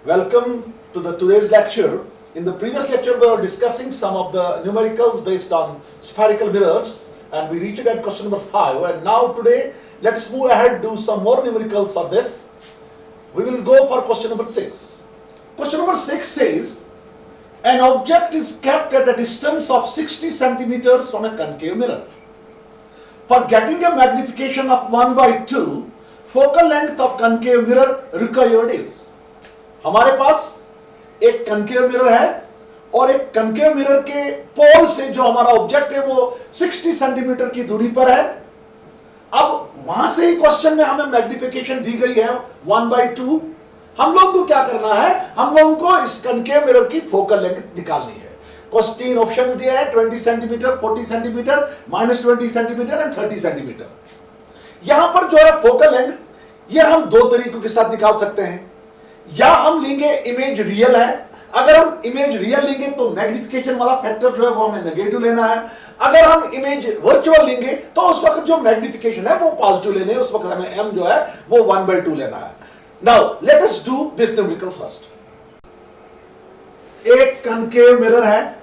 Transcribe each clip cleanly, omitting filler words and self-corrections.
Welcome to the today's lecture. In the previous lecture, we were discussing some of the numericals based on spherical mirrors, and we reached at question number 5. And now today, let's move ahead, do some more numericals for this. We will go for question number 6. Question number 6 says, an object is kept at a distance of 60 centimeters from a concave mirror. For getting a magnification of 1/2, focal length of concave mirror required is. हमारे पास एक concave mirror है और एक concave mirror के पोल से जो हमारा object है वो 60 सेंटीमीटर की दूरी पर है. अब वहां से ही क्वेश्चन में हमें मैग्निफिकेशन दी गई है 1/2. हम लोगों को क्या करना है, हम लोगों को इस कनकेव मिरर की फोकल लेंथ निकालनी है. कुछ 3 ऑप्शंस दिए हैं, 20 centimetre, 40 centimetre, -20 centimetre and 30 centimetre. यहां पर जो है फोकल लेंथ, ये हम दो तरीकों के साथ निकाल सकते हैं. या हम लेंगे इमेज रियल है. अगर हम इमेज रियल लेंगे तो मैग्निफिकेशन वाला फैक्टर जो है वो हमें नेगेटिव लेना है. अगर हम इमेज वर्चुअल लेंगे तो उस वक्त जो मैग्निफिकेशन है वो पॉजिटिव लेने, उस वक्त हमें m जो है वो 1/2 लेना है. Now let us do this numerical first. एक कनकेव मिरर है.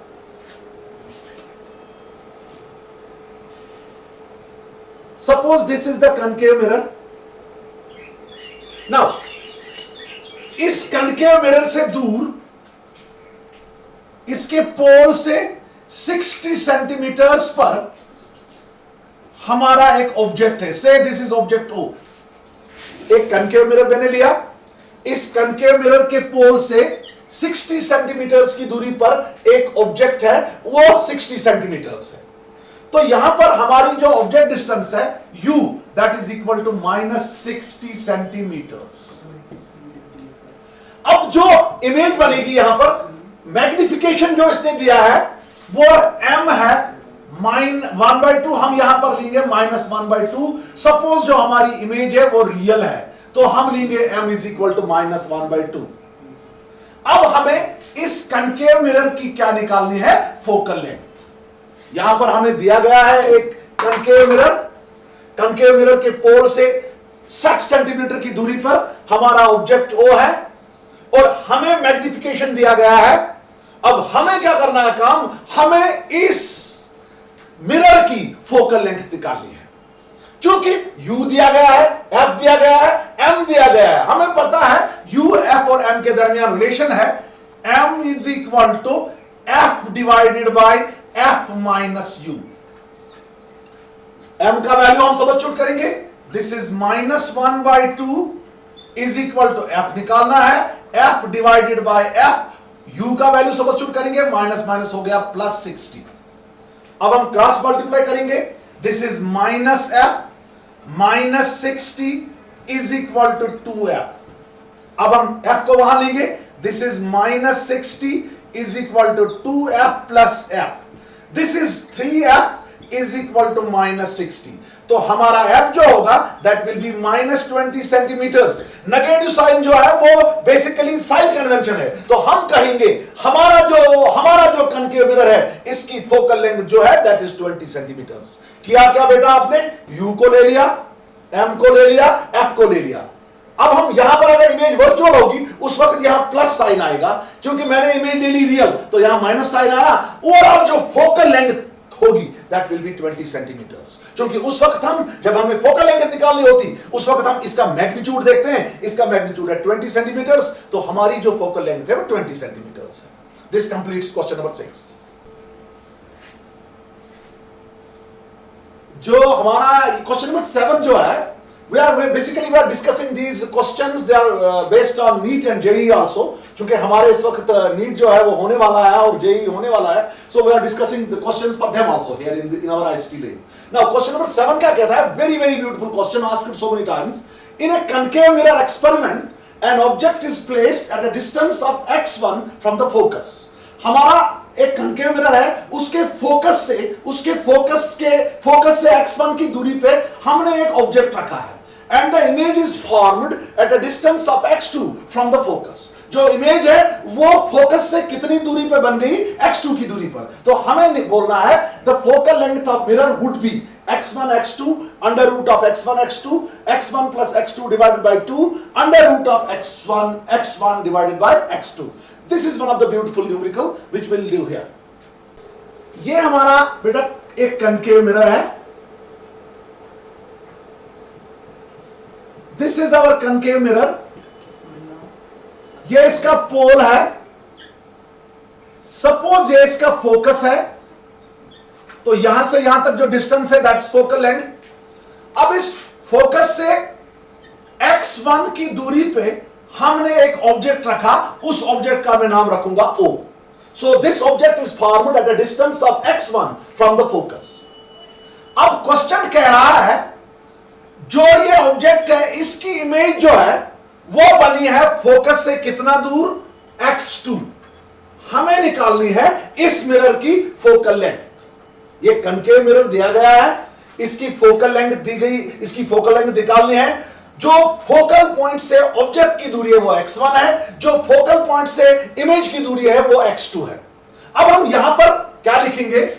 Suppose this is the concave mirror. Now इस कनकेव मिरर से दूर इसके पोल से 60 सेंटीमीटर्स पर हमारा एक ऑब्जेक्ट है. से दिस इज ऑब्जेक्ट O. एक कनकेव मिरर मैंने लिया. इस कनकेव मिरर के पोल से 60 सेंटीमीटर्स की दूरी पर एक ऑब्जेक्ट है, वो 60 सेंटीमीटर्स है. तो यहां पर हमारी जो ऑब्जेक्ट डिस्टेंस है U, that is equal to -60 centimetres. अब जो इमेज बनेगी यहां पर मैग्निफिकेशन जो इसने दिया है वो m है 1/2. हम यहां पर लेंगे -1/2. सपोज जो हमारी इमेज है वो रियल है तो हम लेंगे m इज इक्वल टू -1/2. अब हमें इस कनकेव मिरर की क्या निकालनी है, फोकल लेंथ. यहां पर हमें दिया गया है एक कनकेव मिरर. कनकेव मिरर के पोल से 60 सेंटीमीटर की दूरी पर हमारा ऑब्जेक्ट O है और हमें मैग्निफिकेशन दिया गया है. अब हमें क्या करना है काम, हमें इस मिरर की फोकल लेंथ निकालनी है. क्योंकि U दिया गया है, F दिया गया है, M दिया गया है. हमें पता है U, F और M के दरमियान रिलेशन है M is equal to F divided by F minus U. M का वैल्यू हम सब्स्टिट्यूट करेंगे. This is -1/2 is equal to F निकालना है. F divided by F, U का वैल्यू सब्स्टिट्यूट करेंगे, माइनस माइनस हो गया +60. अब हम क्रॉस मल्टीप्लाई करेंगे. This is -F -60 is equal to 2F. अब हम F को वहां लेंगे. This is -60 is equal to 2F plus F. This is 3F is equal to -60. तो हमारा F जो होगा that will be -20 centimetres. Negative sign जो है वो बेसिकली साइन कन्वेंशन है. तो हम कहेंगे हमारा जो कनकेव मिरर है इसकी फोकल लेंथ जो है दैट इज 20 सेंटीमीटर्स. किया क्या बेटा आपने, U को ले लिया, M को ले लिया, F को ले लिया. अब हम यहां पर अगर इमेज वर्चुअल होगी उस वक्त यहां प्लस साइन आएगा. क्योंकि मैंने इमेज ले ली रियल तो यहां माइनस साइन आया. ओवरऑल जो फोकल लेंथ होगी दैट विल बी 20 सेंटीमीटर्स. क्योंकि उस वक्त जब हमें फोकल लेंथ निकालनी होती उस वक्त हम इसका मैग्नीट्यूड देखते हैं. इसका मैग्नीट्यूड है 20 सेंटीमीटर्स. तो हमारी जो फोकल लेंथ है वो 20 सेंटीमीटर्स है. This completes question number 6. जो हमारा क्वेश्चन नंबर 7 जो है, we are discussing these questions. They are based on NEET and JEE also. क्योंकि हमारे इस वक्त NEET जो है वो होने वाला है और JEE होने वाला है. So we are discussing the questions for them also here in our ICT lane. Now question number 7 क्या कहता है, very beautiful question asked so many times. In a concave mirror experiment, an object is placed at a distance of x1 from the focus. हमारा एक concave mirror है, उसके focus से x1 की दूरी पे हमने एक ऑब्जेक्ट रखा है. And the image is formed at a distance of x2 from the focus. जो इमेज है वो फोकस से कितनी दूरी पे बन गई, x2 की दूरी पर. तो हमें बोलना है the focal length of mirror would be x1 x2 under root of x1 x2, x1 plus x2 divided by 2 under root of x1 divided by x2. This is one of the beautiful numerical which we'll do here. ये हमारा बेटा एक concave mirror है. This is our concave mirror. ये इसका पोल है. Suppose ये इसका फोकस है, तो यहां से यहां तक जो डिस्टेंस है दैट्स फोकल लेंथ. अब इस फोकस से x1 की दूरी पे हमने एक ऑब्जेक्ट रखा, उस ऑब्जेक्ट का मैं नाम रखूंगा O. So this object is formed at a distance of x1 from the focus. अब क्वेश्चन कह रहा है जो ये ऑब्जेक्ट है इसकी इमेज जो है वो बनी है फोकस से कितना दूर, x2. हमें निकालनी है इस मिरर की फोकल लेंथ. ये कनकेव मिरर दिया गया है, इसकी फोकल लेंथ दी गई, इसकी फोकल लेंथ निकालनी है. जो फोकल पॉइंट से ऑब्जेक्ट की दूरी है वो x1 है, जो फोकल पॉइंट से इमेज की दूरी है वो x2 है. अब हम यहां पर क्या लिखेंगे,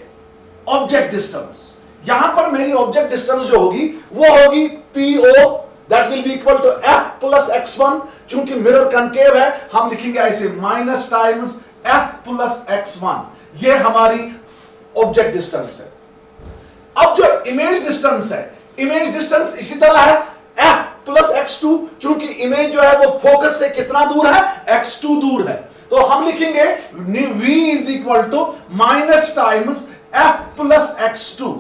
ऑब्जेक्ट डिस्टेंस. यहां पर मेरी ऑब्जेक्ट डिस्टेंस जो होगी वो होगी PO, that will be equal to F plus x1. चूंकि मिरर कनकेव है हम लिखेंगे ऐसे minus times F plus x1. ये हमारी ऑब्जेक्ट डिस्टेंस है. अब जो इमेज डिस्टेंस है, इमेज डिस्टेंस इसी तरह है F प्लस x2. चूंकि इमेज जो है वो फोकस से कितना दूर है, x2 दूर है, तो हम लिखेंगे v is equal to minus times F plus x2.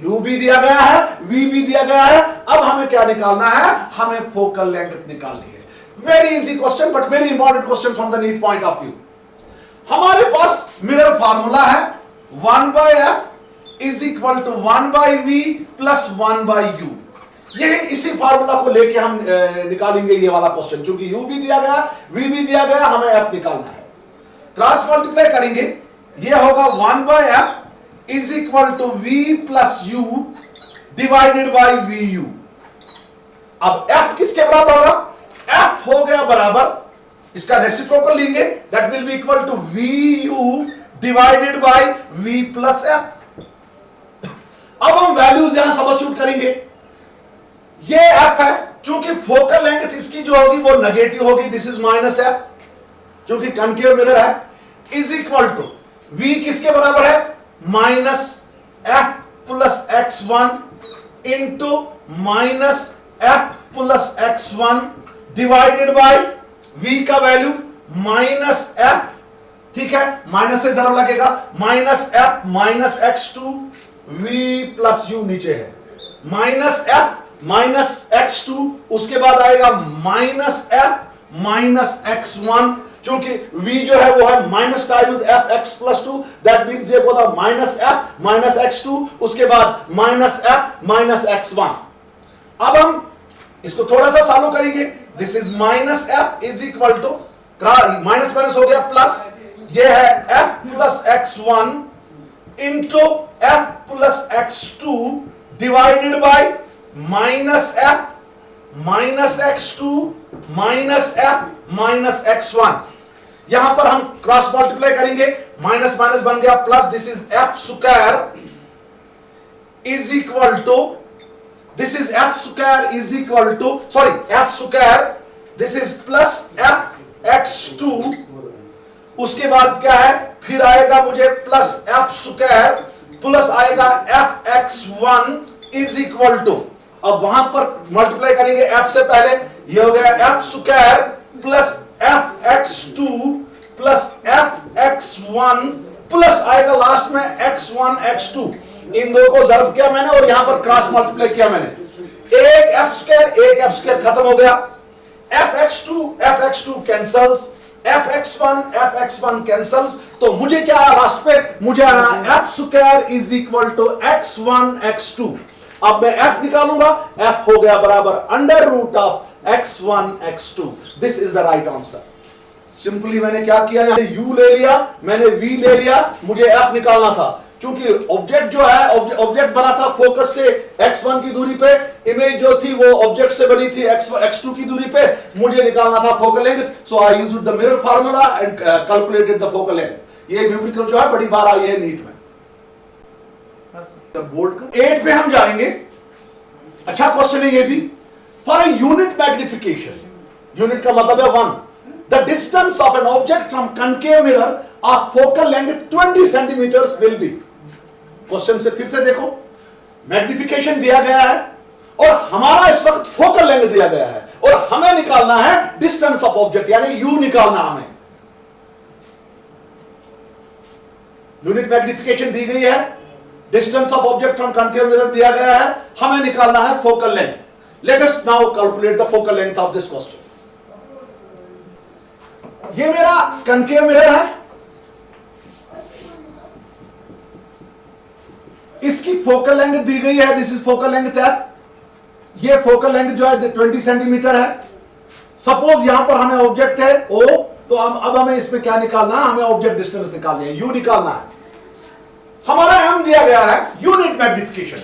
u भी दिया गया है, v भी दिया गया है. अब हमें क्या निकालना है, हमें फोकल लेंथ निकालनी है. Very easy question but very important question from the NEET point of view. हमारे पास मिरर फार्मूला है 1 by f is equal to 1 by v plus 1 by u. ये इसी फार्मूला को लेके हम निकालेंगे ये वाला क्वेश्चन. चूंकि u भी दिया गया, v भी दिया गया, हमें f निकालना है. क्रॉस मल्टीप्लाई करेंगे, ये होगा 1 by f is equal to v plus u divided by vu. अब f किसके बराबर होगा, f हो गया बराबर, इसका रेसिप्रोकल लेंगे, that will be equal to vu divided by v plus f. अब हम वैल्यूज यहां सब्स्टिट्यूट करेंगे. ये f है, चूंकि फोकल लेंथ इसकी जो होगी वो नेगेटिव होगी, दिस इज माइनस f, चूंकि कनकेव मिरर है, इज इक्वल टू v किसके बराबर है, minus f plus x1 into minus f plus x1 divided by v का वैल्यू माइनस f. ठीक है, माइनस से जरूर लगेगा, minus f minus x2 v plus u नीचे है, माइनस f माइनस x2, उसके बाद आएगा माइनस f माइनस x1. चूंकि v जो है वो है minus times f x plus 2, that means ये बोला माइनस f माइनस x2, उसके बाद माइनस f माइनस x1. अब हम इसको थोड़ा सा सॉल्व करेंगे. This is minus f is equal to, minus minus हो गया प्लस, ये है f plus x1 into f plus x2 divided by minus f minus x2 minus f minus x1. यहां पर हम क्रॉस मल्टीप्लाई करेंगे, माइनस माइनस बन गया plus, this is f square is equal to, this is f square is equal to, sorry f square, this is plus f x2. उसके बाद क्या है, फिर आएगा मुझे प्लस f स्क्वायर प्लस आएगा f x1 is equal to, अब वहां पर मल्टीप्लाई करेंगे f से पहले, ये हो गया f square plus f x2 plus f x1 plus आएगा लास्ट में x1 x2. इन दो को ज़र्ब किया मैंने और यहां पर क्रॉस मल्टीप्लाई किया मैंने, एक f स्क्वायर खत्म हो गया, f x2 cancels, f x1 cancels. तो मुझे क्या लास्ट पे, मुझे आना f square is equal to x1 x2. अब मैं f निकालूंगा, f हो गया बराबर under root of x1 x2. This is the right answer. Simply मैंने क्या किया, u ले लिया, मैंने v ले लिया, मुझे f निकालना था. चूंकि ऑब्जेक्ट जो है, ऑब्जेक्ट बना था फोकस से x1 की दूरी पे, इमेज जो थी वो ऑब्जेक्ट से बनी थी x2 की दूरी पे, मुझे निकालना था focal length. So I used the mirror formula and calculated the focal length. ये न्यूमेरिकल जो है बड़ी बार आई है नीट में. बोल्ड कर 8 पे हम जाएंगे। अच्छा क्वेश्चन है ये भी। For a unit magnification, unit का मतलब है 1, the distance of an object from concave mirror of focal length 20 centimetres will be. Question से फिर से देखो, मैग्निफिकेशन दिया गया है और हमारा इस वक्त फोकल लेंथ दिया गया है और हमें निकालना है डिस्टेंस ऑफ ऑब्जेक्ट, यानी यू निकालना हमें। यूनिट मैग्निफिकेशन दी गई है, distance of object from concave mirror दिया गया है, हमें निकालना है focal length. Let us now calculate the focal length of this question. ये मेरा कनकेव मिरर है, इसकी फोकल लेंथ दी गई है, दिस इज फोकल लेंथ है। ये फोकल लेंथ जो है 20 सेंटीमीटर है। सपोज यहां पर हमें ऑब्जेक्ट है ओ, तो अब हमें इसमें क्या निकालना है, हमें ऑब्जेक्ट डिस्टेंस निकालनी है, यू निकालना है। हमारा एम दिया गया है यूनिट मैग्निफिकेशन।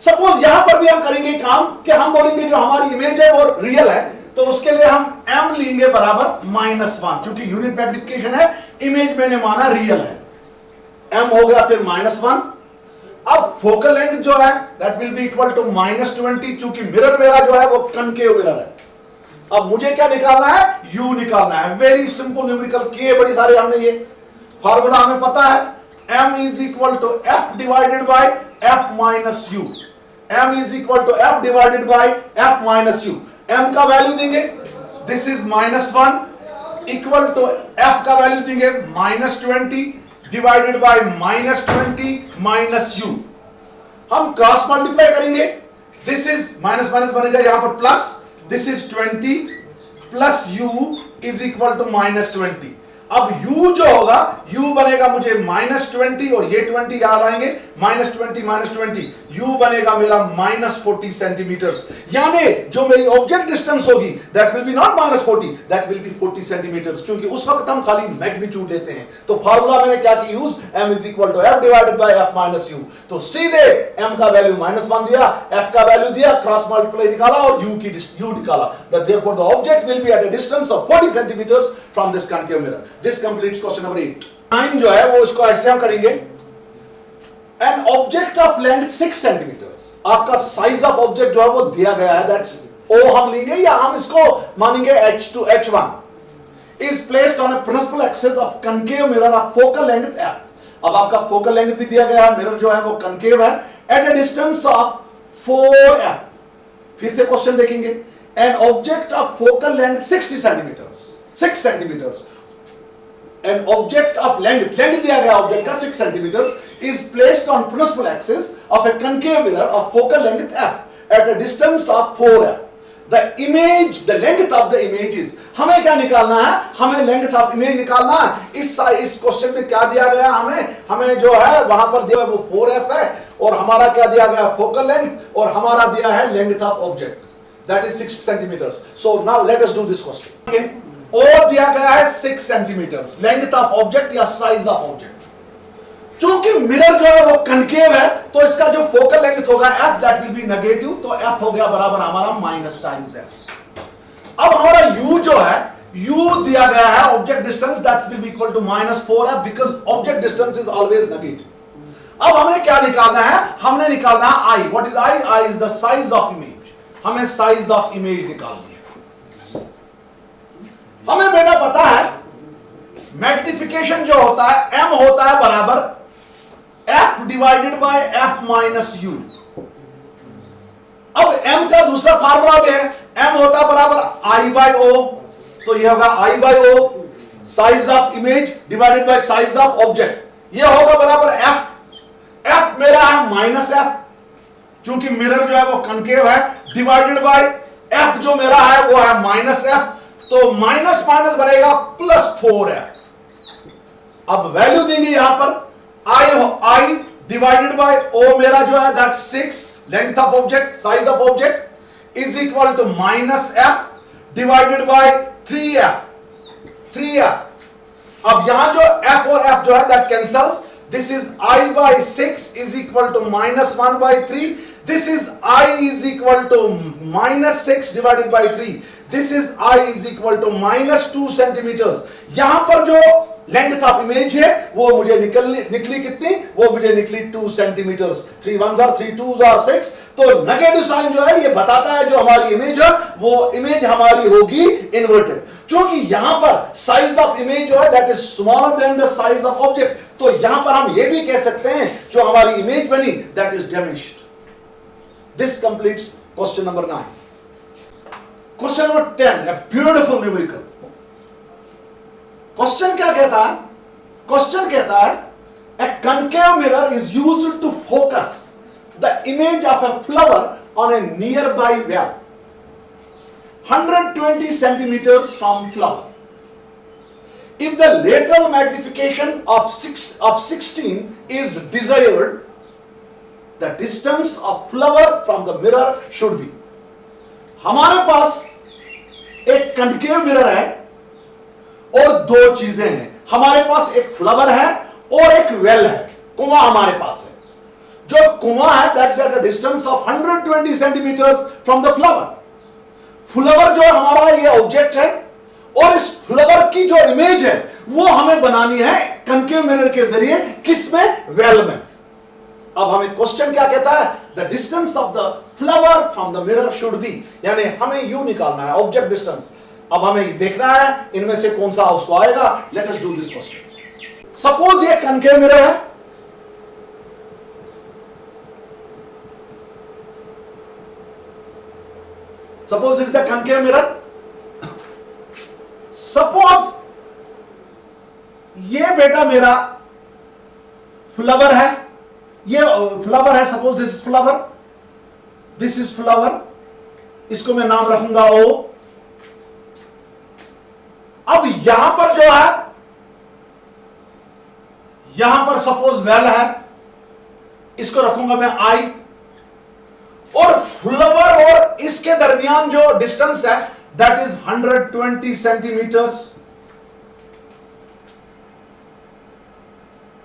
सपोज यहां पर भी हम करेंगे काम कि हम बोलेंगे जो हमारी इमेज है वो रियल है, तो उसके लिए हम एम लेंगे बराबर -1, क्योंकि यूनिट मैग्निफिकेशन है, इमेज मैंने माना रियल है। एम हो गया फिर -1। अब फोकल लेंथ जो है that will be equal to -20, क्योंकि मिरर मेरा जो है वो कनकेव मिरर है। अब मुझे क्या निकालना है, यू निकालना है। वेरी सिंपल न्यूमेरिकल किए बड़ी सारे हमने, ये फॉर्मूला हमें पता है, m is equal to f divided by f minus u। m is equal to f divided by f minus u। m का वैल्यू देंगे, this is -1 equal to f का वैल्यू देंगे -20 डिवाइडेड बाय -20 माइनस u। हम cross multiply करेंगे, this is minus minus बनेगा यहां पर plus, this is 20 plus u is equal to -20। अब u जो होगा, u बनेगा मुझे -20 और ये 20 यहां लाएंगे, -20 u बनेगा मेरा -40 सेंटीमीटर्स। यानी जो मेरी ऑब्जेक्ट डिस्टेंस होगी that will be not -40, that will be 40 centimetres, क्योंकि उस वक्त हम खाली मैग्नीट्यूड लेते हैं। तो फार्मूला मैंने क्या की use, m is equal to f divided by f minus u। तो सीधे m का वैल्यू -1 दिया, f का वैल्यू दिया, क्रॉस मल्टीप्लाई निकाला और u निकाला। That therefore the object will be at a distance of 40 centimetres from this concave mirror. This completes question number 8। 9 जो है वो इसको ऐसे हम करेंगे, an object of length 6 centimetres. आपका साइज ऑफ ऑब्जेक्ट जो है वो दिया गया है, दैट्स O हम लेंगे या हम इसको मानेंगे H2 H1 is placed on a principal axis of concave mirror of focal length f। अब आपका फोकल लेंथ भी दिया गया है, मिरर जो है वो कनकेव है, eight a distance of 4f। फिर से क्वेश्चन देखेंगे, an object of focal length 60 centimetres, 6 centimetres. An object of length दिया गया ऑब्जेक्ट का 6 centimetres is placed on principal axis of a concave mirror of focal length f at a distance of 4f. The image, the length of the image is, हमें क्या निकालना है, हमें length of image निकालना है। इस question में क्या दिया गया हमें जो है वहां पर दिया है वो 4f है, और हमारा क्या दिया गया फोकल लेंथ, और हमारा दिया है length of object that is 6 centimetres. So now let us do this question. Okay, O दिया गया है 6 सेंटीमीटर्स, लेंथ ऑफ ऑब्जेक्ट या साइज ऑफ ऑब्जेक्ट। चूंकि मिरर जो है वो कनकेव है, तो इसका जो फोकल लेंथ होगा f that will be negative, तो f हो गया बराबर हमारा माइनस टाइम्स f। अब हमारा u जो है, u दिया गया है object distance that will be equal to -4f, because object distance is always negative. अब हमने क्या निकालना है, हमने निकालना है i। What is i? i is the size of image. हमें साइज ऑफ इमेज निकालनी है। हमें बेटा पता है मैग्निफिकेशन जो होता है m होता है बराबर f divided by f minus u। अब m का दूसरा फार्मूला भी है, m होता है बराबर i बाय o, तो यह होगा i by o size of image divided by size of object, यह होगा बराबर f मेरा है -f, क्योंकि मिरर जो है वो कनकेव है, डिवाइडेड बाय f जो मेरा है वो है -f, तो माइनस माइनस बनेगा +4 है। अब वैल्यू देंगे यहां पर i डिवाइडेड बाय o मेरा जो है that 6 length of object, size of object is equal to -f divided by 3f। अब यहां जो f और f जो है दैट cancels, this is i by 6 is equal to -1 by 3, this is i is equal to -6 divided by 3, this is i is equal to -2 centimetres. यहां पर जो लेंथ ऑफ इमेज है वो मुझे निकली कितनी, वो मुझे निकली 2 centimetre. 3 1s are 3 2s are 6। तो नेगेटिव साइन जो है ये बताता है जो हमारी इमेज है वो इमेज हमारी होगी इन्वर्टेड। क्योंकि यहां पर साइज ऑफ इमेज जो है that is smaller than the size of object, तो यहां पर हम ये भी कह सकते हैं जो हमारी इमेज बनी that is diminished. This completes question number 9। Question number 10, a beautiful numerical। Question क्या कहता है? क्वेश्चन कहता है a concave mirror is used to focus the image of a flower on a nearby well 120 centimeters from flower. If the lateral magnification of 16 is desired, the distance of flower from the mirror should be। हमारे पास एक concave mirror है और दो चीजें हैं। हमारे पास एक flower है और एक वेल है, कुआं हमारे पास है। जो कुआं है that's at a distance of 120 centimetres from the flower. Flower जो हमारा ये ऑब्जेक्ट है और इस फ्लावर की जो इमेज है वो हमें बनानी है कनकेव मिरर के जरिए, किसमें? वेल में। अब हमें क्वेश्चन क्या कहता है? The distance of the flower from the mirror should be, यानी हमें यू निकालना है ऑब्जेक्ट डिस्टेंस। अब हमें देखना है इनमें से कौन सा उसको आएगा। Late us do this question. Suppose ये कनकेव मिरर है, suppose is the concave mirror. Suppose ये बेटा मेरा फ्लावर है, ये फ्लावर है, suppose this is flower, this is flower, इसको मैं नाम रखूंगा ओ। अब यहां पर जो है, यहां पर सपोज वेल है, इसको रखूंगा मैं आई। और फ्लावर और इसके दरमियान जो डिस्टेंस है that is 120 centimetres,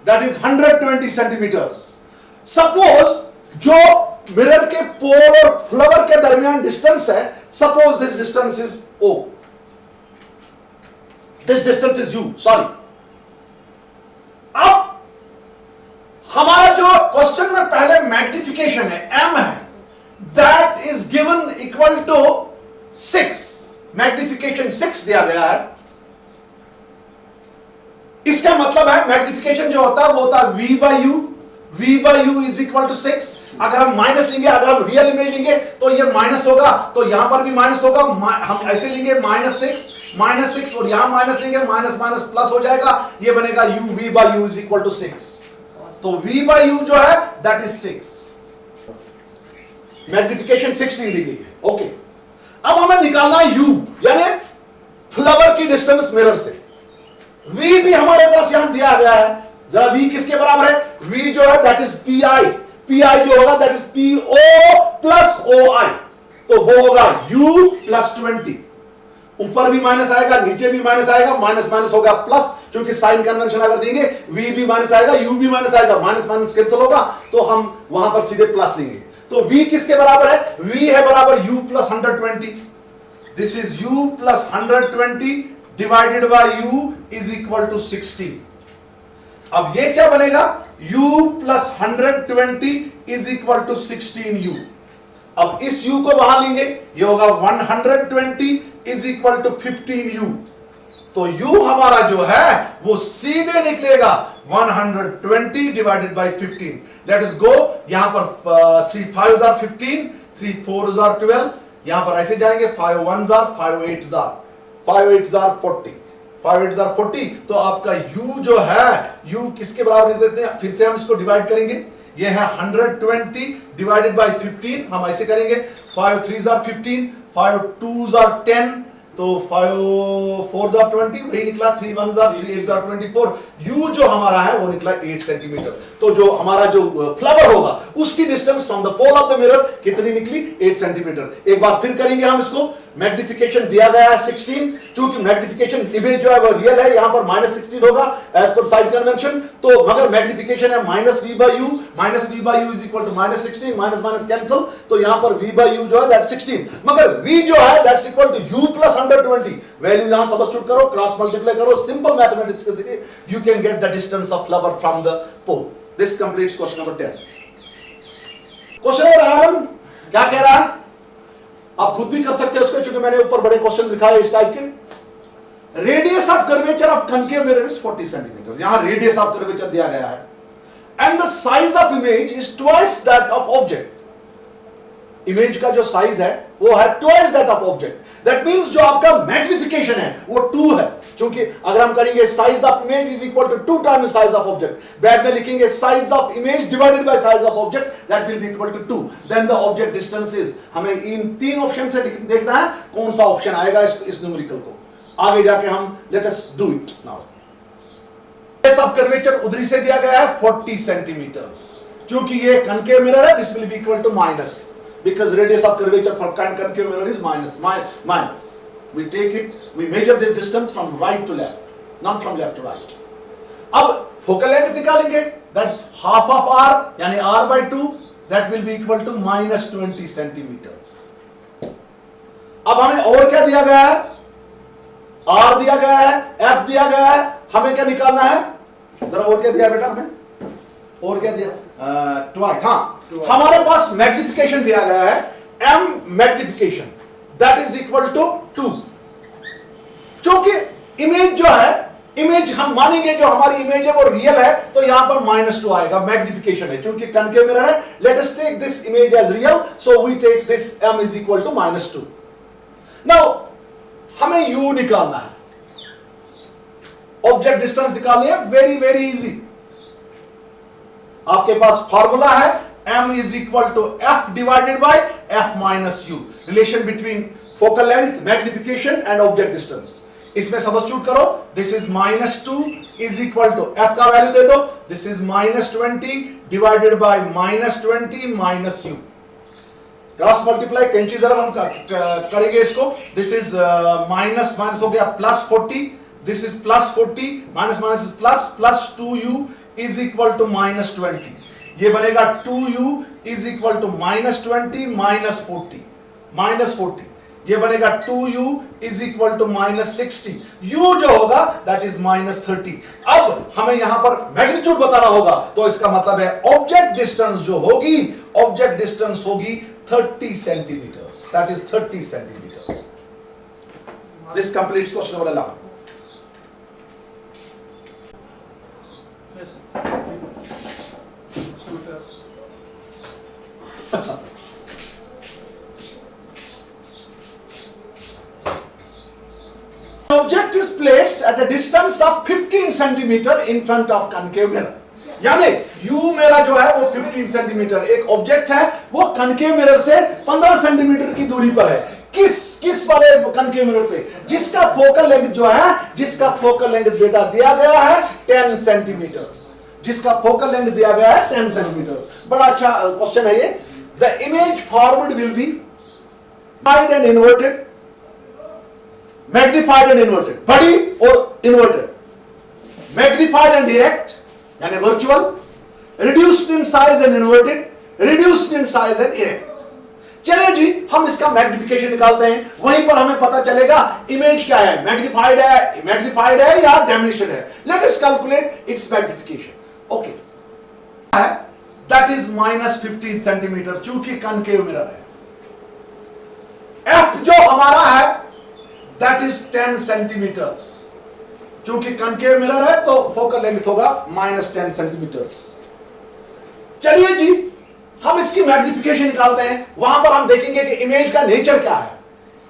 that is 120 centimetres. Suppose जो मिरर के पोल और फ्लावर के दरमियान डिस्टेंस है, suppose this distance is O, this distance is U, sorry. अब हमारा जो क्वेश्चन में पहले मैग्निफिकेशन है एम है, that is given equal to 6, magnification 6 दिया गया है। इसका मतलब है मैग्निफिकेशन जो होता है वो होता है v by u, v by u is equal to 6। अगर हम माइनस लेंगे, अगर हम रियल इमेज लेंगे तो ये माइनस होगा, तो यहां पर भी माइनस होगा। हम ऐसे लेंगे -6 और यहां माइनस लेंगे, माइनस माइनस प्लस हो जाएगा, ये बनेगा u v by u is equal to 6। तो v by u जो है दैट इज 6, मैग्निफिकेशन 16 दी गई है। ओके, अब हमें निकालना है u, यानी फ्लावर की डिस्टेंस मिरर से। v भी हमारे पास यहां दिया गया है, जरा v किसके बराबर है? v जो है दैट इज pi जो होगा that is po plus oi, तो वो होगा u प्लस 20। ऊपर भी माइनस आएगा, नीचे भी माइनस आएगा, माइनस माइनस होगा प्लस, क्योंकि साइन कन्वेंशन अगर देंगे v भी माइनस आएगा, u भी माइनस आएगा, माइनस माइनस कैंसिल होगा, तो हम वहां पर सीधे प्लस लेंगे। तो v किसके बराबर है? v है बराबर u plus 120। This is u plus 120 divided by u is equal to 60। अब ये क्या बनेगा? u plus 120 is equal to 16u। अब इस u को वहां लेंगे, ये होगा 120 इज इक्वल टू 15u। तो u हमारा जो है वो सीधे निकलेगा 120 डिवाइडेड बाय 15। लेट अस गो, यहां पर 3 5s are 15, 3 4s are 12, यहां पर ऐसे जाएंगे, 5 1s are 5 8s are 40, 5 8s are 40। तो आपका u जो है, u किसके बराबर लिख देते हैं? फिर से हम इसको डिवाइड करेंगे, ये है 120 डिवाइडेड बाय 15। हम ऐसे करेंगे, 5 3s are 15, 5 2s are 10, तो 5 4s are 20, वही निकला। 3 1s are 3 8s are 24। u जो हमारा है वो निकला 8 सेंटीमीटर। तो जो हमारा जो फ्लावर होगा उसकी distance from the pole of the mirror कितनी निकली? 8 सेंटीमीटर। एक बार फिर करेंगे हम इसको। मैग्निफिकेशन दिया गया है 16, क्योंकि मैग्निफिकेशन इमेज जो है वो रियल है, यहां पर -16 होगा एज पर साइन कन्वेंशन। तो मगर मैग्निफिकेशन है -v by u, is equal to -16, minus minus cancel, तो यहां पर v by u जो है दैट 16, मगर v जो है that's equal to u plus under 20, value यहां सब्स्टिट्यूट करो, क्रॉस मल्टीप्लाई करो, simple mathematics, you can get the distance of flower from the pole. This completes question number 10. Question number 11 क्या कह रहा है, आप खुद भी कर सकते हैं उसको, क्योंकि मैंने ऊपर बड़े क्वेश्चन दिखाए इस टाइप के. Radius of curvature of concave mirror is 40 centimetre. यहां रेडियस ऑफ कर्वेचर दिया गया है, and the size of image is twice that of object. Image का जो साइज है वो है twice that of object. That means जो आपका मैग्निफिकेशन है वो 2 है, क्योंकि अगर हम करेंगे size of image is equal to 2 times size of object, back में लिखेंगे size of image divided by size of object, that will be equal to 2. Then the object distance is, हमें इन 3 ऑप्शन से देखना है कौन सा ऑप्शन आएगा इस न्यूमेरिकल को. आगे जाके हम let us do it now. Radius of curvature उधरी से दिया गया है 40 सेंटीमीटर्स. क्योंकि ये कनकेव मिरर है, this will be equal to minus, because radius of curvature for concave mirror is minus. We take it, we measure this distance from right to left, not from left to right. अब focal length निकालेंगे, that's half of r, यानी r by 2, that will be equal to minus 20 centimeters. अब हमें और क्या दिया गया है, r दिया गया है, f दिया गया है, हमें क्या निकालना है, जरा और क्या दिया बेटा हमें, और क्या दिया, ट्वाइस. हाँ, हमारे पास मैग्निफिकेशन दिया गया है m magnification, that is equal to 2. क्योंकि इमेज जो है, इमेज हम मानेंगे जो हमारी इमेज है वो रियल है, तो यहां पर -2 आएगा, मैग्निफिकेशन है, क्योंकि कनकेव मिरर है. Let us take this image as real, so we take this m is equal to -2. Now हमें u निकालना है, ऑब्जेक्ट डिस्टेंस निकालनी है, वेरी वेरी इजी. आपके पास फॉर्मूला है m is equal to f divided by f minus u, relation between focal length, magnification and object distance. इसमें substitute करो, this is -2 is equal to f का value दे दो, this is -20 divided by -20 minus u. Cross multiply कैंची जरा हम करेंगे इसको, this is माइनस हो गया +40, this is +40, minus is plus 2u is equal to -20. ये बनेगा 2u is equal to -20 -40. ये बनेगा 2u is equal to -60. u जो होगा that is -30. अब हमें यहां पर मैग्नीट्यूड बताना होगा, तो इसका मतलब है ऑब्जेक्ट डिस्टेंस जो होगी, ऑब्जेक्ट डिस्टेंस होगी 30 centimetres, that is 30 centimetres. This completes question number 11. Object is placed at a distance of 15 centimeter in front of concave mirror. यानी u मेरा जो है वो 15 सेंटीमीटर, एक ऑब्जेक्ट है वो कनकेव मिरर से 15 सेंटीमीटर की दूरी पर है. किस वाले कनकेव मिरर पे, जिसका फोकल लेंथ जो है, जिसका फोकल लेंथ बेटा दिया गया है 10 सेंटीमीटर्स, जिसका फोकल लेंथ दिया गया है 10 सेंटीमीटर्स. बड़ा अच्छा क्वेश्चन है ये. The image forward will be magnified and inverted, magnified and inverted, बड़ी और inverted, magnified and direct यानी virtual, reduced in size and inverted, reduced in size and erect. चलिए जी, हम इसका मैग्निफिकेशन निकालते हैं, वहीं पर हमें पता चलेगा इमेज क्या है, मैग्निफाइड है या डेमिनिश्ड है. Let us calculate its magnification. Okay, that is -15 centimetre, चूंकि कनकेव मिरर है. f जो हमारा है दैट इज 10 सेंटीमीटर्स, चूंकि कनकेव मिरर है तो फोकल लेंथ होगा -10 सेंटीमीटर्स. चलिए जी, हम इसकी मैग्निफिकेशन निकालते हैं. वहां पर हम देखेंगे कि इमेज का नेचर क्या है,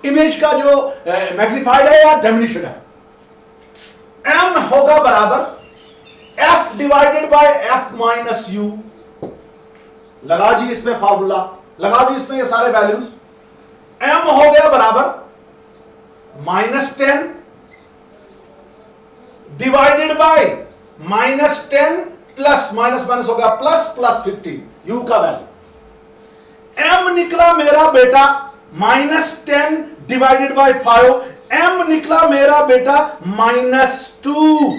इमेज का जो मैग्निफाइड है या डेमिनिश्ड है. m होगा बराबर f divided by f minus u. लगा जी इसमें फॉर्मूला, लगा जी इसमें ये सारे वैल्यूज. m हो गया बराबर -10 डिवाइडेड बाय -10 प्लस माइनस हो गया प्लस 15 u का वैल्यू. m निकला मेरा बेटा -10 डिवाइडेड बाय 5, m निकला मेरा बेटा -2.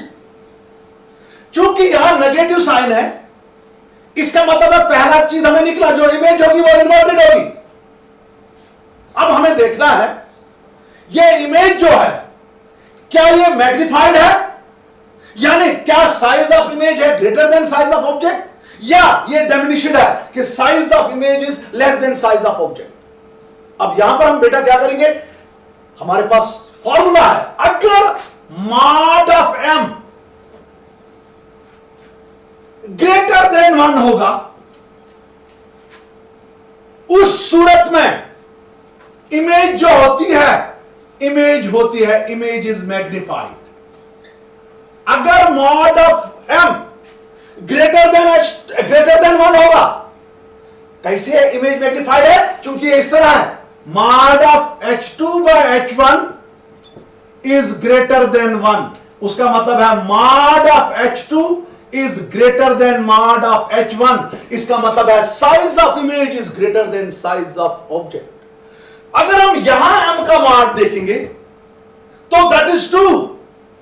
चूंकि यहां नेगेटिव साइन है, इसका मतलब है पहला चीज हमें निकला, जो इमेज होगी वो इन्वर्टेड होगी. अब हमें देखना है ये इमेज जो है क्या ये मैग्निफाइड है, यानी क्या साइज ऑफ इमेज है greater than size of object, या ये डिमिनिश्ड है कि size of image is less than size of object. अब यहां पर हम बेटा क्या करेंगे, हमारे पास फॉर्मूला है, अगर mod of m greater than 1 होगा उस सूरत में इमेज जो होती है इमेज इज मैग्निफाइड। अगर mod of m greater than 1 होगा, कैसे इमेज मैग्निफाइड है, चूंकि इस तरह है, mod of h2 by h1 is greater than 1, उसका मतलब है mod of h2 is greater than mod of h1, इसका मतलब है size of image is greater than size of object. अगर हम यहां m का मॉड देखेंगे तो दैट इज 2,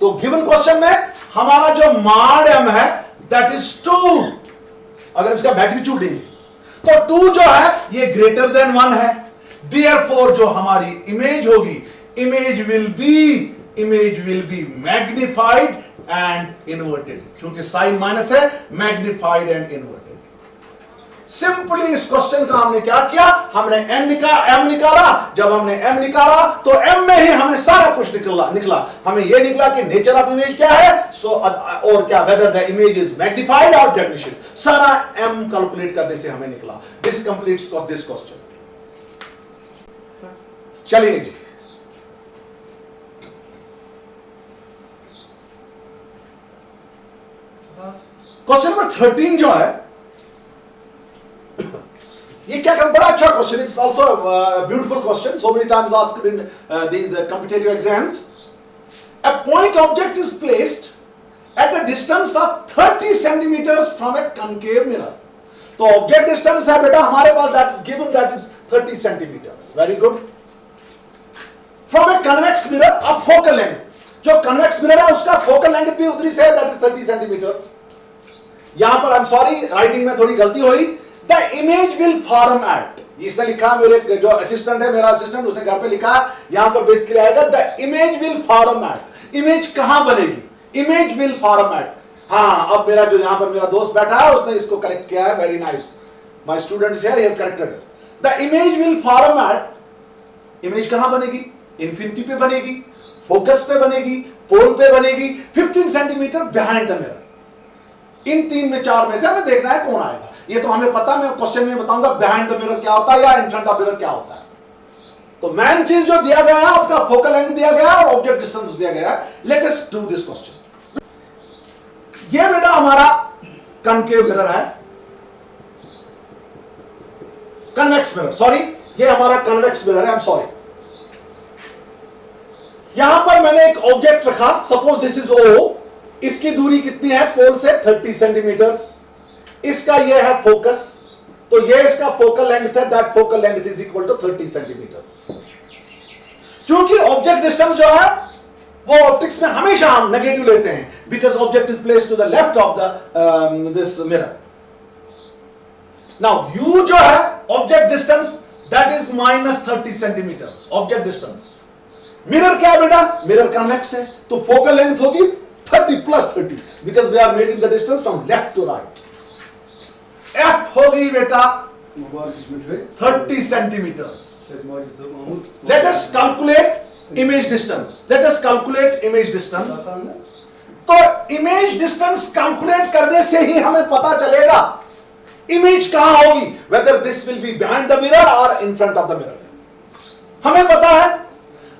तो गिवन क्वेश्चन में हमारा जो मॉड m है दैट इज 2, अगर इसका मैग्नीट्यूड लेंगे तो 2 जो है ये ग्रेटर देन 1 है, देयरफॉर जो हमारी इमेज होगी image will B magnified and inverted, क्योंकि साइन माइनस है, मैग्निफाइड एंड इन्वर्टेड। सिंपली इस क्वेश्चन का हमने क्या किया, हमने m निकाला, जब हमने m निकाला तो m में ही हमें सारा कुछ निकला, हमें यह निकला कि नेचर ऑफ इमेज क्या है, और क्या whether the image is magnified और डिमिनिश्ड, सारा m कैलकुलेट करने से हमें निकला। This completes this question. चलिए जी, क्वेश्चन नंबर 13 जो है ये क्या कर, बड़ा अच्छा question, it's also beautiful question, so many times asked in these competitive exams. A point object is placed at a distance of 30 centimetres from a concave mirror. तो object distance है बेटा हमारे पास, that is given, that is 30 centimetres, very good. From a convex mirror of focal length, जो convex mirror है उसका focal length भी उधरी से है, दैट इज 30 सेंटीमीटर। यहां पर आई एम सॉरी राइटिंग में थोड़ी गलती हुई, the image will form at, इसने लिखा, मेरे जो असिस्टेंट है, मेरा असिस्टेंट, उसने घर पे लिखा, यहां पर बेसिकली आएगा the image will form at, image कहां बनेगी, इमेज विल फॉर्म एट। हाँ, अब मेरा जो यहां पर मेरा दोस्त बैठा है उसने इसको करेक्ट किया है, very nice, my student is here, he has corrected this. The image will form at, image कहां बनेगी, इंफिनिटी पे बनेगी, फोकस पे बनेगी, पोल पे बनेगी, 15 सेंटीमीटर बिहाइंड द मिरर। इन 3 में 4 में से हमें देखना है कौन आएगा, ये तो हमें पता, मैं क्वेश्चन में बताऊंगा बिहाइंड द मिरर क्या होता है या इन फ्रंट ऑफ मिरर क्या होता है। तो मेन चीज जो दिया गया है उसका फोकल लेंथ दिया गया है और ऑब्जेक्ट डिस्टेंस दिया गया है। Let us do this question. ये बेटा हमारा कनकेव मिरर है, कन्वेक्स मिरर, सॉरी ये हमारा कन्वेक्स मिरर है, आई एम सॉरी। यहां पर मैंने एक ऑब्जेक्ट रखा, सपोज दिस इज O, इसकी दूरी कितनी है पोल से, 30 सेंटीमीटर, इसका यह है फोकस, तो यह इसका फोकल लेंथ है, that focal length is equal to 30 centimetre. क्योंकि ऑब्जेक्ट डिस्टेंस जो है वो ऑप्टिक्स में हमेशा हम नेगेटिव लेते हैं, because object is placed to the left of the this mirror. Now u जो है object distance, that is -30 centimetre object distance. Mirror क्या है बेटा, मिरर कन्वेक्स है, तो फोकल लेंथ होगी 30 + 30, because we are making the distance from left to right. f होगी बेटा 30 centimetre. Let us calculate image distance, let us calculate image distance. तो image distance calculate करने से ही हमें पता चलेगा इमेज कहां होगी, whether this will be behind the mirror or in front of the mirror. हमें पता है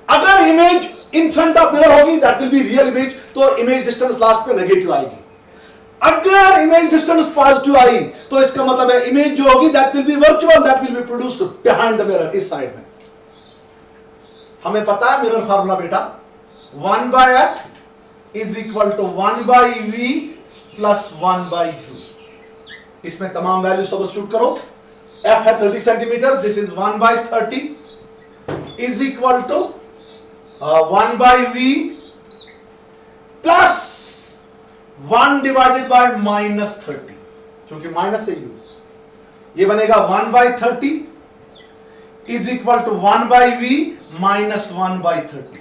अगर image in front of mirror होगी that will be real image, तो इमेज डिस्टेंस लास्ट पे नेगेटिव आएगी। अगर इमेज डिस्टेंस पॉजिटिव आई तो इसका मतलब है इमेज जो होगी that will B virtual, that will be produced behind the mirror, इस साइड में। हमें पता है मिरर फार्मूला बेटा, 1/f is equal to 1/v plus 1/u। इसमें तमाम वैल्यू सब्स्टिट्यूट करो। f है 30 centimetre, this is 1/30 is equal to 1/v plus 1 divided by -30, क्योंकि माइनस से यूज, ये बनेगा 1/30 is equal to 1/v minus 1/30।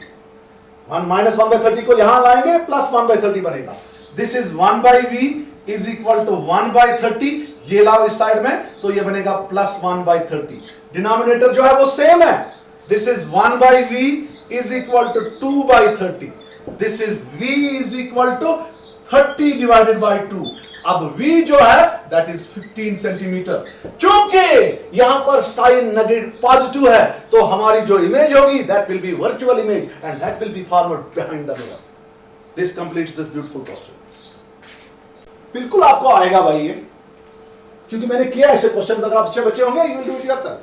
1 minus 1/30 को यहां लाएंगे, प्लस 1/30 बनेगा। This is 1/v is equal to 1/30, ये लाओ इस साइड में, तो ये बनेगा प्लस 1/30। डिनोमिनेटर जो है वो सेम है। This is 1/v is equal to 2/30। This is v is equal to 30 divided by 2। अब v जो है दैट इज 15 सेंटीमीटर। क्योंकि यहां पर साइन नेगेटिव पॉजिटिव है, तो हमारी जो इमेज होगी that will B virtual image and that will B formed behind the mirror. This completes this beautiful question. बिल्कुल आपको आएगा भाई ये, क्योंकि मैंने किया ऐसे क्वेश्चन। अगर आप अच्छे बच्चे होंगे you will do it yourself.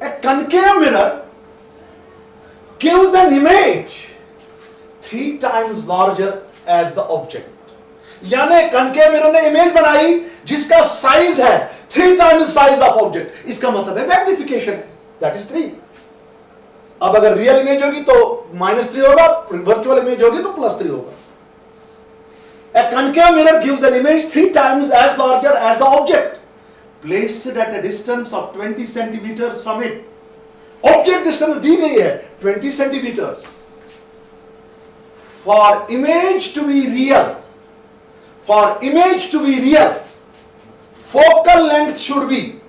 A concave mirror gives an image 3 times larger as the object। यानी कनकेव मिरर ने इमेज बनाई जिसका साइज है 3 टाइम्स साइज ऑफ ऑब्जेक्ट। इसका मतलब है मैग्निफिकेशन है, दैट इज 3। अब अगर रियल इमेज होगी तो -3 होगा, वर्चुअल इमेज होगी तो +3 होगा। A concave mirror gives an image 3 times as larger as the object placed at a distance of 20 centimeters from it। Object distance दी गई है 20 centimetres. For image to be real, focal length should be.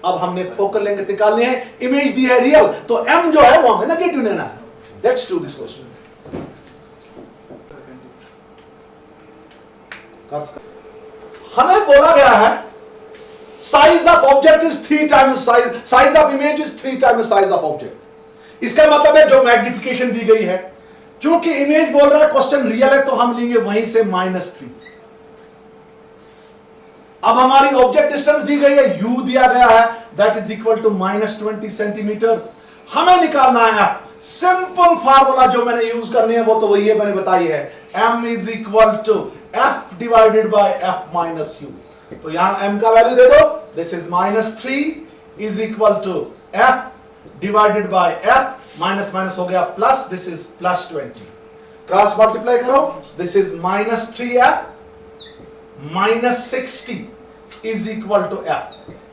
अब हमने focal length निकालनी है, image दी है real, तो m जो है वो हमें नेगेटिव लेना है। Let's do this question. हमें बोला गया है size of object is 3 times size of image is 3 times size of object. इसका मतलब है जो मैग्निफिकेशन दी गई है, चूंकि इमेज बोल रहा है क्वेश्चन रियल है, तो हम लेंगे वहीं से -3। अब हमारी ऑब्जेक्ट डिस्टेंस दी गई है, u दिया गया है, that is equal to -20 centimetres. हमें निकालना है सिंपल फार्मूला जो मैंने यूज करनी है वो तो वही है, मैंने बताई है, m is equal to f divided by f minus u। तो यहां m का वैल्यू दे दो, this is -3 is equal to f divided by f, minus minus हो गया plus, this is +20। Cross multiply करो, this is -3f -60 is equal to f।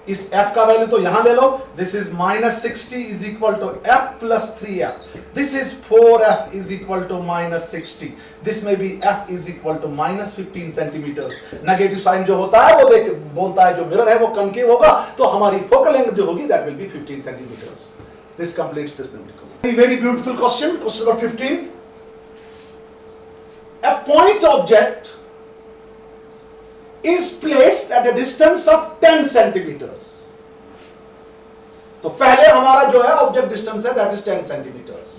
इस f का वैल्यू तो यहां ले लो, this is -60 is equal to f plus 3f। This is 4f is equal to -60। दिस में भी f is equal to -15 centimetres. Negative sign जो होता है वो देख बोलता है जो मिरर है वो कनकेव होगा, तो हमारी फोकल लेंथ जो होगी that will be 15 centimetres. This completes this numerical. Very beautiful question, question number 15। A point object is placed at a distance of 10 centimeters। तो पहले हमारा जो है ऑब्जेक्ट डिस्टेंस है that is 10 centimetres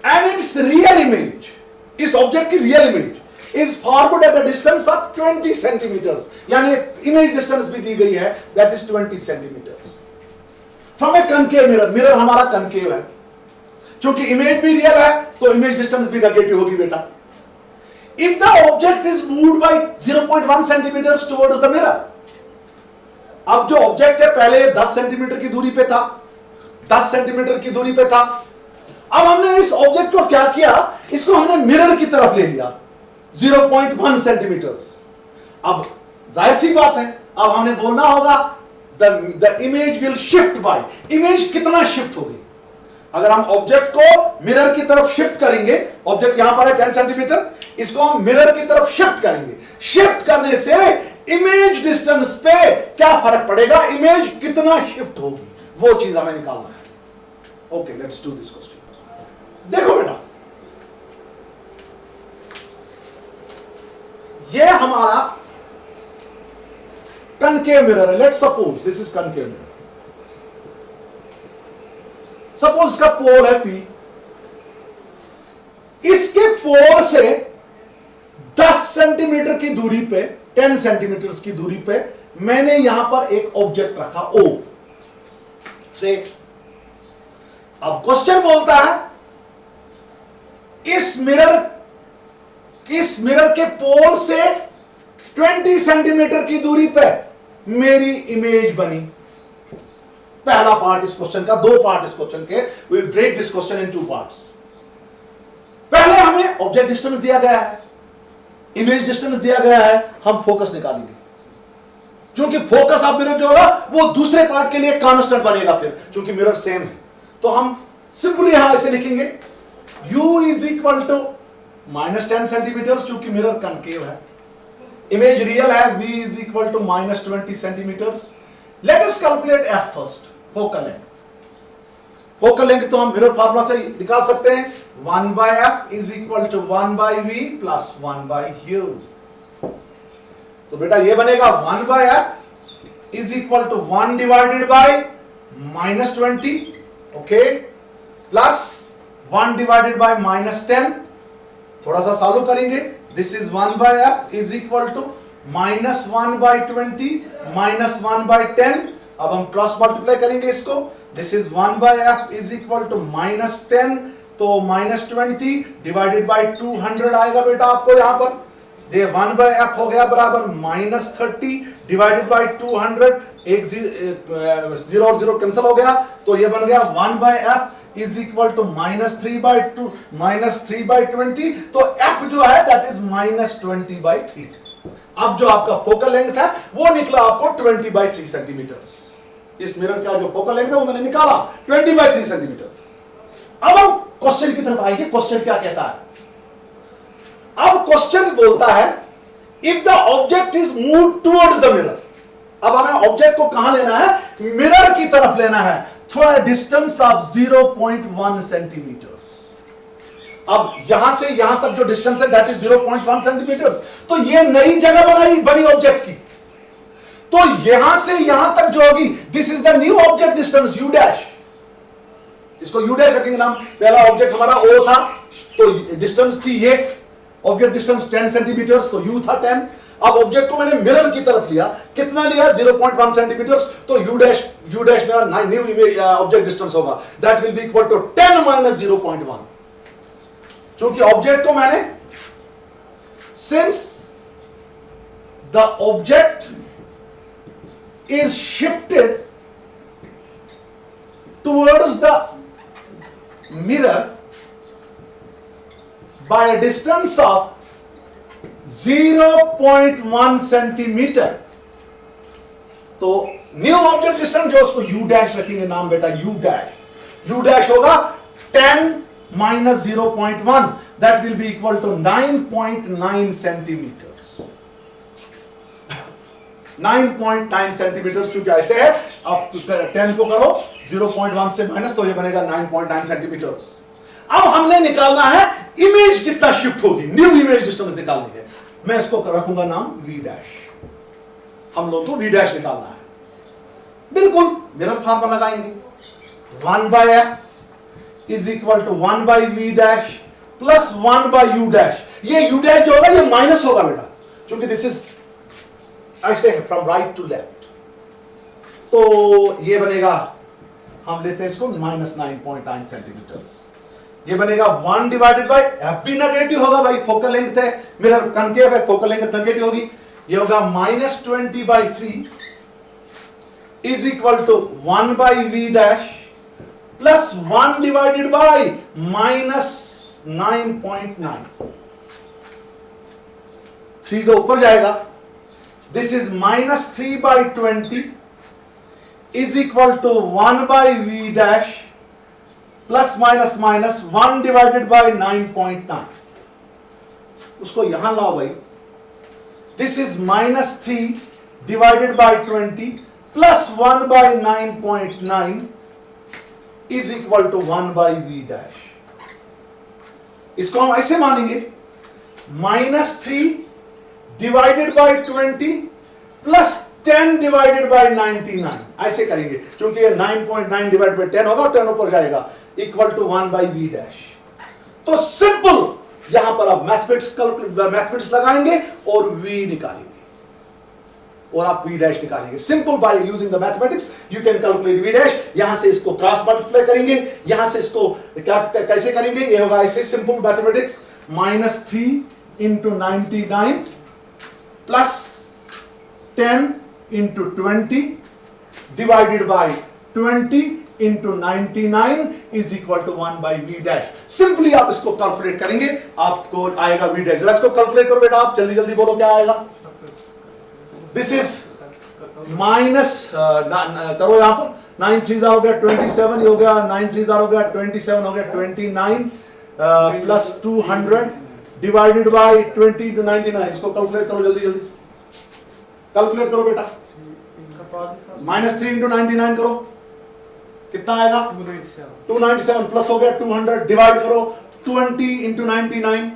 and it's real image, इस object की real image is formed at a distance of 20 centimetres, यानी image distance भी दी गई है that is 20 centimetres from a concave mirror. Mirror हमारा कनकेव है, क्योंकि इमेज भी रियल है तो इमेज डिस्टेंस भी नेगेटिव होगी बेटा। If the object is moved by 0.1 centimeters towards the mirror, अब जो ऑब्जेक्ट है पहले 10 सेंटीमीटर की दूरी पे था, 10 सेंटीमीटर की दूरी पे था। अब हमने इस ऑब्जेक्ट को क्या किया, इसको हमने मिरर की तरफ ले लिया 0.1 सेंटीमीटर्स। अब जाहिर सी बात है, अब हमने बोलना होगा the image will shift by, image कितना शिफ्ट होगी। अगर हम ऑब्जेक्ट को मिरर की तरफ शिफ्ट करेंगे, ऑब्जेक्ट यहां पर है 10 सेंटीमीटर, इसको हम मिरर की तरफ शिफ्ट करेंगे। शिफ्ट करने से इमेज डिस्टेंस पे क्या फर्क पड़ेगा, इमेज कितना शिफ्ट होगी, वो चीज हमें निकालना है। Okay, let's do this question. देखो बेटा, ये हमारा कनकेव मिरर है। Let's suppose this is concave mirror. Suppose इसका पोल है P, इसके पोल से 10 सेंटीमीटर की दूरी पे, 10 सेंटीमीटर की दूरी पे मैंने यहां पर एक ऑब्जेक्ट रखा O से। अब क्वेश्चन बोलता है इस मिरर के पोल से 20 सेंटीमीटर की दूरी पे मेरी इमेज बनी। पहला पार्ट इस क्वेश्चन का, दो पार्ट इस क्वेश्चन के, we will break this question in 2 parts. पहले हमें ऑब्जेक्ट डिस्टेंस दिया गया है, इमेज डिस्टेंस दिया गया है, हम फोकस निकालेंगे। क्योंकि फोकस ऑफ मिरर जो होगा वो दूसरे पार्ट के लिए कांस्टेंट बनेगा फिर, क्योंकि मिरर सेम है। तो हम सिंपली यहां ऐसे लिखेंगे u is equal to -10 centimetre, क्योंकि मिरर कनकेव है, इमेज रियल है, v is equal to -20 centimetre. Let us calculate f first, focal length. Focal length तो हम मिरर फार्मूला से निकाल सकते हैं, 1/f is equal to 1/v plus 1/u। तो बेटा ये बनेगा 1/f is equal to 1 divided by -20, okay, plus 1 divided by -10। थोड़ा सा सॉल्व करेंगे, this is 1/f is equal to -1/20 -1/10। अब हम क्रॉस मल्टीप्लाई करेंगे इसको, this is 1/f is equal to -10, तो -20 डिवाइडेड बाय 200 आएगा बेटा आपको यहां पर। ये 1/f हो गया बराबर -30 डिवाइडेड बाय 200, एक 0 और 0 कैंसिल हो गया, तो ये बन गया 1/f इज इक्वल टू -3/2 -3/20, तो f जो है दैट इज -20/3। अब जो आपका फोकल लेंथ है वो निकला आपको 20/3 सेंटीमीटर। इस मिरर का जो फोकल लेंथ है वो मैंने निकाला 20/3 सेंटीमीटर। अब हम क्वेश्चन की तरफ आएंगे। क्वेश्चन क्या कहता है? अब क्वेश्चन बोलता है if the object is move towards the mirror. अब हमें ऑब्जेक्ट को कहां लेना है? मिरर की तरफ लेना है, थोड़ा डिस्टेंस ऑफ 0.1 सेंटीमीटर। अब यहां से यहां तक जो डिस्टेंस है दैट इज 0.1 सेंटीमीटर। तो ये नई जगह बनी ऑब्जेक्ट की, तो यहां से यहां तक जो होगी this is the new object distance u dash. इसको u डैश रखेंगे नाम। पहला ऑब्जेक्ट हमारा o था, तो डिस्टेंस थी ये, ऑब्जेक्ट डिस्टेंस 10 सेंटीमीटर, तो u था 10। अब ऑब्जेक्ट को मैंने मिरर की तरफ लिया, कितना लिया? 0.1 सेंटीमीटर, तो u डैश मेरा न्यू इमेज ऑब्जेक्ट डिस्टेंस होगा, that will be equal to 10 - 0.1। क्योंकि ऑब्जेक्ट को मैंने, since the object is shifted towards the mirror by a distance of 0.1 centimetre, तो न्यू ऑब्जेक्ट डिस्टेंस जो उसको u डैश रखेंगे नाम बेटा, u डैश होगा 10 - 0.1, that will be equal to 9.9 centimetre. 9.9 centimetre, चूंकि ऐसे है, अब 10 को करो 0.1 से माइनस, तो ये बनेगा 9.9 सेंटीमीटर। अब हमने निकालना है इमेज कितना शिफ्ट होगी, न्यू इमेज डिस्टेंस निकालनी है। मैं इसको रखूंगा नाम v डैश। हम लोग को v डैश निकालना है। बिल्कुल मिरर फार्मूला लगाएंगे, 1/f is equal to 1/v dash plus 1/u dash. ये u डैश जो होगा ये माइनस होगा बेटा, क्योंकि दिस इज ऐसे है फ्रॉम राइट टू लेफ्ट, तो ये बनेगा, हम लेते हैं इसको -9.9 सेंटीमीटर। ये बनेगा 1 डिवाइडेड बाय f भी नेगेटिव होगा भाई, फोकल लेंथ है, मिरर कनकेव है, फोकल लेंथ नेगेटिव होगी। ये होगा -20/3 is equal to 1/v dash plus 1 divided by -9.9। 3 तो ऊपर जाएगा, this is -3/20 is equal to 1/v dash plus minus 1 divided by 9.9। उसको यहां लाओ भाई, this is -3 divided by 20 plus 1 by 9.9 is equal to 1/v dash। इसको हम ऐसे मानेंगे, -3 divided by 20 plus 10 divided by 99, ऐसे करेंगे, क्योंकि ये 9.9 डिवाइडेड बाय 10 होगा, 10 ऊपर जाएगा, इक्वल टू 1/v डैश। तो सिंपल यहां पर आप मैथमेटिक्स लगाएंगे और v निकालेंगे, और आप v डैश निकालेंगे। Simple by using the mathematics you can calculate v dash. यहां से इसको क्रॉस मल्टीप्लाई करेंगे, यहां से इसको क्या कैसे करेंगे? ये होगा ऐसे simple mathematics, -3 × 99 plus 10 × 20 divided by 20 × 99 is equal to 1/v dash. Simply आप इसको कैलकुलेट करेंगे, आपको आएगा v डैश। जरा इसको कैलकुलेट करो बेटा, आप जल्दी जल्दी बोलो क्या आएगा। दिस इज माइनस करो यहाँ पर 9 3 हो गया 27, ये हो गया 9 3 हो गया 27, हो गया 29 प्लस 200 डिवाइडेड बाय 20 into 99। इसको कैलकुलेट करो जल्दी जल्दी, कैलकुलेट करो बेटा। -3 into 99 करो, कितना आएगा 297 प्लस हो गया 200 डिवाइड करो 20 into 99,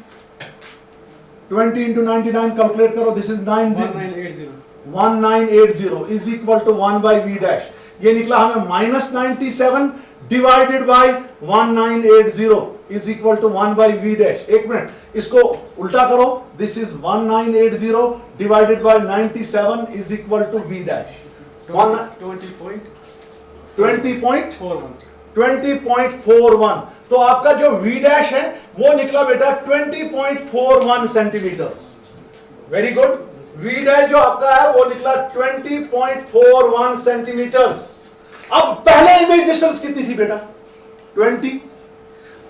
20 into 99 कैलकुलेट करो, this is 1980 is equal to 1 by v dash. ये निकला हमें -97 divided by 1980 is equal to 1 by v dash. एक मिनट, इसको उल्टा करो, this is 1980 divided by 97 is equal to v dash 20.41। तो आपका जो v डैश है वो निकला बेटा 20.41 centimetres. Very good, v dash जो आपका है वो निकला 20.41 सेंटीमीटर्स। अब पहले इमेज डिस्टेंस कितनी थी बेटा 20,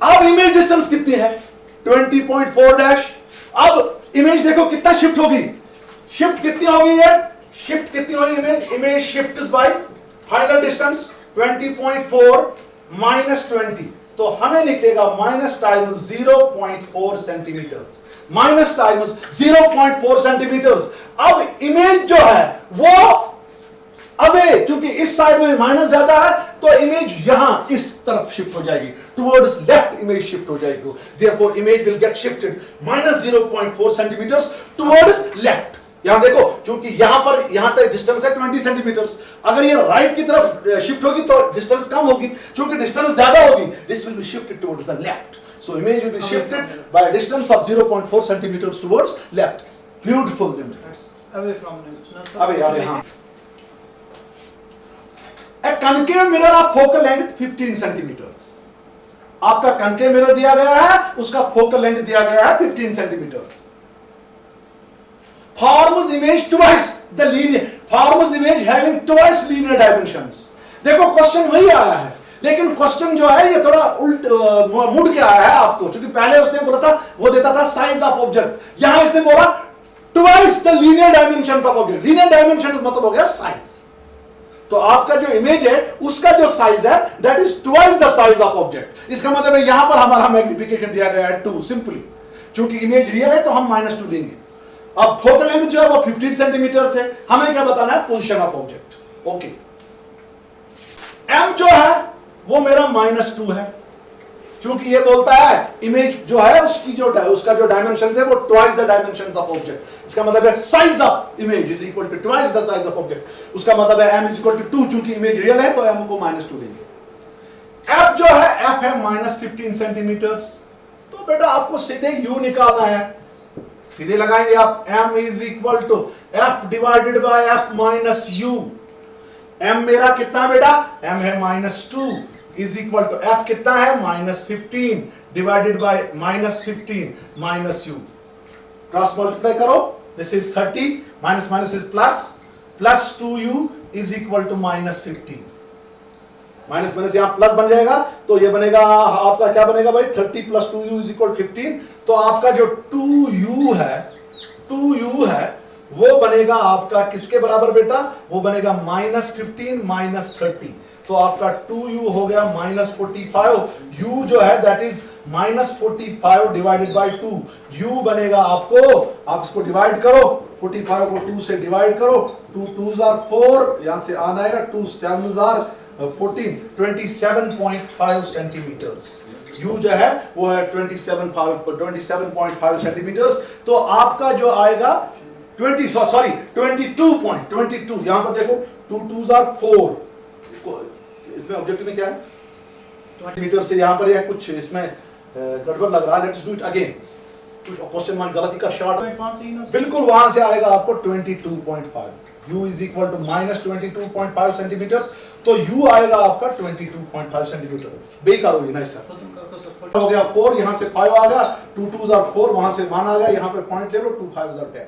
अब इमेज डिस्टेंस कितनी है 20.4 डैश। अब इमेज देखो कितना शिफ्ट होगी, शिफ्ट कितनी होगी है, शिफ्ट कितनी होगी image shift by final distance 20.4 minus 20, तो हमें निकलेगा minus times 0.4 centimetres, minus times 0.4 centimetres. अब इमेज जो है वो अबे चूंकि इस साइड में माइनस ज्यादा है तो इमेज यहां इस तरफ शिफ्ट हो जाएगी, टुवर्ड्स लेफ्ट इमेज शिफ्ट हो जाएगी। Therefore image will get shifted minus 0.4 centimetres towards left. यहां देखो, चूंकि यहां तक डिस्टेंस है 20 सेंटीमीटर्स, अगर ये राइट की तरफ शिफ्ट होगी तो डिस्टेंस कम होगी, चूंकि डिस्टेंस ज्यादा होगी this will be shifted towards the left. So image will be shifted by a distance of 0.4 centimetres towards left. Beautiful away from अबे हां। A concave mirror of focal length 15 centimetres, आपका concave mirror दिया गया है, उसका focal length दिया गया है 15 centimetres. Forms image twice the linear, forms image having twice linear dimensions। देखो क्वेश्चन वही आया है, लेकिन क्वेश्चन जो है ये थोड़ा उल्ट मुड़ के आया है आपको, क्योंकि पहले उसने बोला था वो देता था साइज ऑफ ऑब्जेक्ट, यहां इसने बोला twice the linear dimensions of object. Linear dimensions मतलब हो गया साइज, तो आपका जो इमेज है उसका जो साइज है that is twice the size of object. इसका मतलब है यहां पर हमारा मैग्निफिकेशन दिया गया है 2 सिंपली, क्योंकि इमेज रियल है तो हम -2 लेंगे। अब फोकल लेंथ जो है वो 15 सेंटीमीटर है, हमें क्या बताना है position of object. Okay, m जो है वो मेरा -2 है, क्योंकि ये बोलता है इमेज जो है उसका जो डायमेंशन है वो twice the dimensions of object. इसका मतलब है size of image is equal to twice the size of object. उसका मतलब है m इज इक्वल टू 2, चूंकि इमेज रियल है तो m को -2 लेंगे। f जो है f है -15 सेंटीमीटर्स, तो बेटा आपको सीधे u निकालना है, सीधे लगाएंगे आप m is equal to f divided by f minus u। m मेरा कितना बेटा m है -2 इज इक्वल टू f कितना है -15 divided by -15 minus u। Cross multiply करो, this is 30 minus minus is plus, plus 2u is equal to -15। Minus minus यहां plus बन जाएगा तो ये बनेगा आपका क्या बनेगा भाई 30 प्लस 2u इज इक्वल 15। तो आपका जो 2u है वो बनेगा आपका किसके बराबर बेटा, वो बनेगा -15 माइनस 30, तो आपका 2u हो गया -45। u जो है that is -45 divided by 2। u बनेगा आपको, आप इसको डिवाइड करो, 45 को 2 से डिवाइड करो, 2 2s are 4, यहां से आना आएगा 2 7s are 14, 27.5 सेंटीमीटर्स। u जो है वो है 27.5 सेंटीमीटर्स। तो आपका जो आएगा 22, यहां पर देखो 2 2s are 4, इसमें ऑब्जेक्टिव में क्या है 20 मीटर से, यहां पर यह कुछ इसमें गड़बड़ लग रहा है, लेट्स डू इट अगेन। कुछ क्वेश्चन मान गलती का शॉर्ट बिल्कुल वहां से आएगा आपको 22.5, u is equal to -22.5 centimetres, तो u आएगा आपका 22.5 सेंटीमीटर। बेकार होगी ना सर, हो गया 4, यहां से 5 आ गया, 2 2s are 4, वहां से 1 आ गया, यहां पे पॉइंट ले लो, 2 5s are 10।